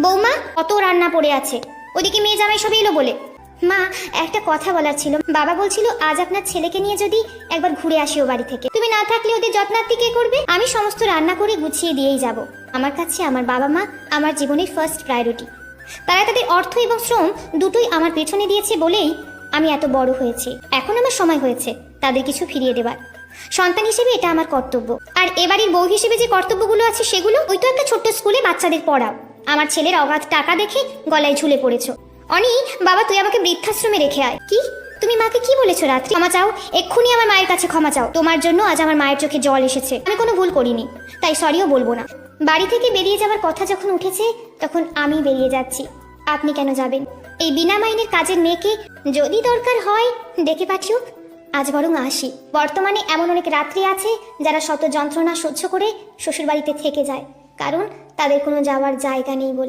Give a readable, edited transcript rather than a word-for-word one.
বৌমা, কত রান্না পড়ে আছে, ওদিকে মেয়ে জামাই সব এলো বলে। মা, একটা কথা বলার ছিল। বাবা বলছিল আজ আপনার ছেলেকে নিয়ে যদি একবার ঘুরে আসি ও বাড়ি থেকে। তুমি না থাকলে ওদের যত্নার্থী কে করবে? আমি সমস্ত রান্না করে গুছিয়ে দিয়েই যাব। আমার কাছে আমার বাবা মা আমার জীবনের ফার্স্ট প্রায়োরিটি। তারা তাদের অর্থ এবং শ্রম দুটোই আমার পেছনে দিয়েছে বলেই আমি এত বড় হয়েছি। এখন আমার সময় হয়েছে তাদের কিছু ফিরিয়ে দেবার। সন্তান হিসেবে এটা আমার কর্তব্য। আর এবাড়ির বউ হিসেবে যে কর্তব্যগুলো আছে সেগুলো, ওই তো একটা ছোট্ট স্কুলে বাচ্চাদের পড়াও। আমার ছেলের অগাধ টাকা দেখে গলায় ঝুলে পড়েছো। অনি, বাবা তুই আমাকে বৃদ্ধাশ্রমে রেখে আয়। কি? তুমি মাকে কি বলেছো রাত্রি? ক্ষমা চাও, এক্ষুনি আমার মায়ের কাছে ক্ষমা চাও। তোমার জন্য আজ আমার মায়ের চোখে জল এসেছে। আমি কোনো ভুল করিনি, তাই সরিও বলবো না। বাড়ি থেকে বেরিয়ে যাওয়ার কথা যখন উঠেছে তখন আমি বেরিয়ে যাচ্ছি। আপনি কেন যাবেন? এই বিনা মাইনের কাজের মেয়েকে যদি দরকার হয় ডেকে পাঠিও। আজ বরং আসি। বর্তমানে এমন অনেক রাত্রি আছে যারা শত যন্ত্রণা সহ্য করে শ্বশুরবাড়িতে থেকে যায়, কারণ তাদের কোনো যাওয়ার জায়গা নেই বলে।